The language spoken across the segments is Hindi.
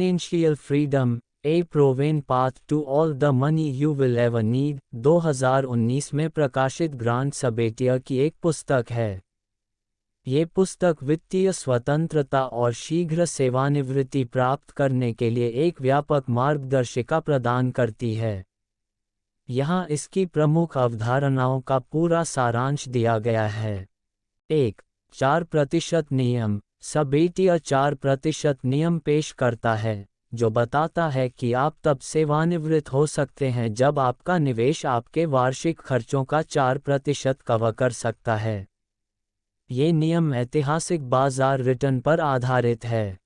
Financial freedom, a proven path to all the money you will ever need 2019 में प्रकाशित ग्रांट सबेटिया की एक पुस्तक है। ये पुस्तक वित्तीय स्वतंत्रता और शीघ्र सेवानिवृत्ति प्राप्त करने के लिए एक व्यापक मार्गदर्शिका प्रदान करती है। यहाँ इसकी प्रमुख अवधारणाओं का पूरा सारांश दिया गया है। 1. 4% नियम। सबेटिया 4% नियम पेश करता है, जो बताता है कि आप तब सेवानिवृत्त हो सकते हैं जब आपका निवेश आपके वार्षिक खर्चों का 4% कवर कर सकता है। ये नियम ऐतिहासिक बाजार रिटर्न पर आधारित है।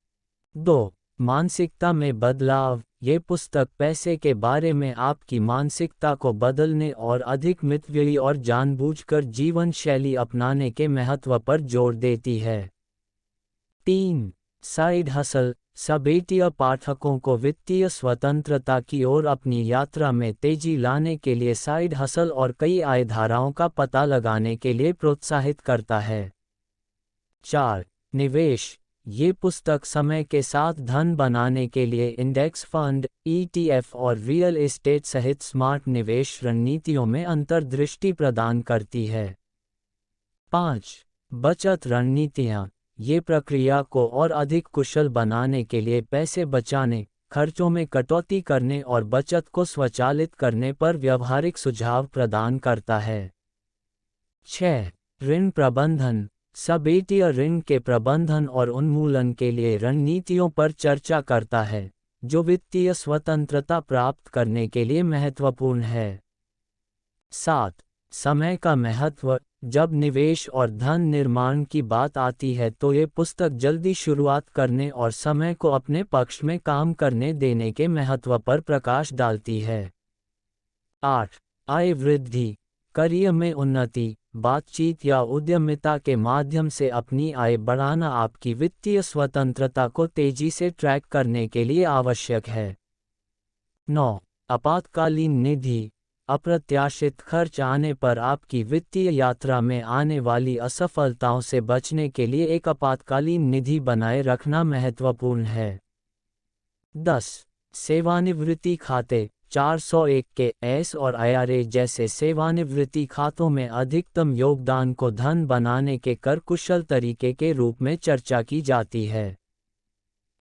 2. मानसिकता में बदलाव। ये पुस्तक पैसे के बारे में आपकी मानसिकता को बदलने और अधिक मितव्ययी और जानबूझकर जीवन शैली अपनाने के महत्व पर जोर देती है। 3. Side hustle. सबेटिया पाठकों को वित्तीय स्वतंत्रता की ओर अपनी यात्रा में तेजी लाने के लिए साइड हसल और कई आय धाराओं का पता लगाने के लिए प्रोत्साहित करता है। 4. निवेश। ये पुस्तक समय के साथ धन बनाने के लिए इंडेक्स फंड, ETF और रियल एस्टेट सहित स्मार्ट निवेश रणनीतियों में अंतर्दृष्टि प्रदान करती है। 5. बचत रणनीतियाँ। ये प्रक्रिया को और अधिक कुशल बनाने के लिए पैसे बचाने, खर्चों में कटौती करने और बचत को स्वचालित करने पर व्यावहारिक सुझाव प्रदान करता है। 6. ऋण प्रबंधन। सबेटिया ऋण के प्रबंधन और उन्मूलन के लिए रणनीतियों पर चर्चा करता है, जो वित्तीय स्वतंत्रता प्राप्त करने के लिए महत्वपूर्ण है। 7. समय का महत्व। जब निवेश और धन निर्माण की बात आती है तो ये पुस्तक जल्दी शुरुआत करने और समय को अपने पक्ष में काम करने देने के महत्व पर प्रकाश डालती है। 8. आय वृद्धि। करियर में उन्नति, बातचीत या उद्यमिता के माध्यम से अपनी आय बढ़ाना आपकी वित्तीय स्वतंत्रता को तेजी से ट्रैक करने के लिए आवश्यक है। 9. आपातकालीन निधि। अप्रत्याशित खर्च आने पर आपकी वित्तीय यात्रा में आने वाली असफलताओं से बचने के लिए एक आपातकालीन निधि बनाए रखना महत्वपूर्ण है। 10. सेवानिवृत्ति खाते। 401 के एस और IRA जैसे सेवानिवृत्ति खातों में अधिकतम योगदान को धन बनाने के कर कुशल तरीके के रूप में चर्चा की जाती है।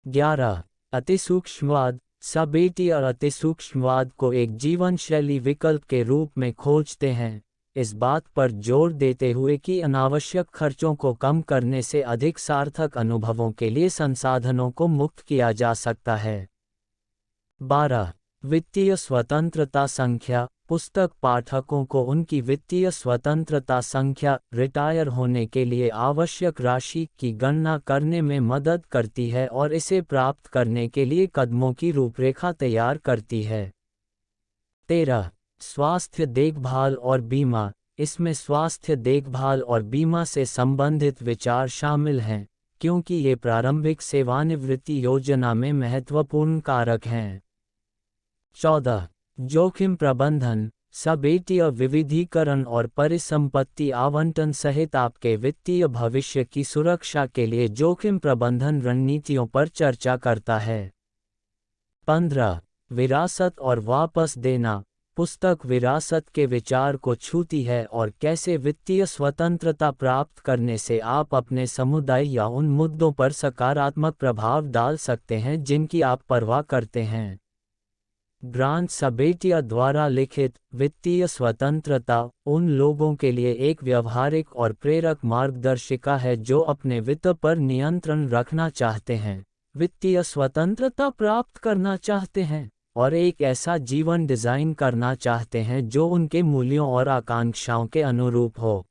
11. अतिसूक्ष्मवाद। सबेटिया अतिसूक्ष्मवाद को एक जीवन शैली विकल्प के रूप में खोजते हैं, इस बात पर जोर देते हुए कि अनावश्यक खर्चों को कम करने से अधिक सार्थक अनुभवों के लिए संसाधनों को मुक्त किया जा सकता है। 12. वित्तीय स्वतंत्रता संख्या। पुस्तक पाठकों को उनकी वित्तीय स्वतंत्रता संख्या, रिटायर होने के लिए आवश्यक राशि की गणना करने में मदद करती है और इसे प्राप्त करने के लिए कदमों की रूपरेखा तैयार करती है। 13. स्वास्थ्य देखभाल और बीमा। इसमें स्वास्थ्य देखभाल और बीमा से संबंधित विचार शामिल हैं, क्योंकि ये प्रारंभिक सेवानिवृत्ति योजना में महत्वपूर्ण कारक हैं। 14. जोखिम प्रबंधन। सबेटिया विविधीकरण और परिसंपत्ति आवंटन सहित आपके वित्तीय भविष्य की सुरक्षा के लिए जोखिम प्रबंधन रणनीतियों पर चर्चा करता है। 15. विरासत और वापस देना। पुस्तक विरासत के विचार को छूती है और कैसे वित्तीय स्वतंत्रता प्राप्त करने से आप अपने समुदाय या उन मुद्दों पर सकारात्मक प्रभाव डाल सकते हैं जिनकी आप परवाह करते हैं। ग्रांट सबेटिया द्वारा लिखित वित्तीय स्वतंत्रता उन लोगों के लिए एक व्यवहारिक और प्रेरक मार्गदर्शिका है जो अपने वित्त पर नियंत्रण रखना चाहते हैं, वित्तीय स्वतंत्रता प्राप्त करना चाहते हैं और एक ऐसा जीवन डिजाइन करना चाहते हैं जो उनके मूल्यों और आकांक्षाओं के अनुरूप हो।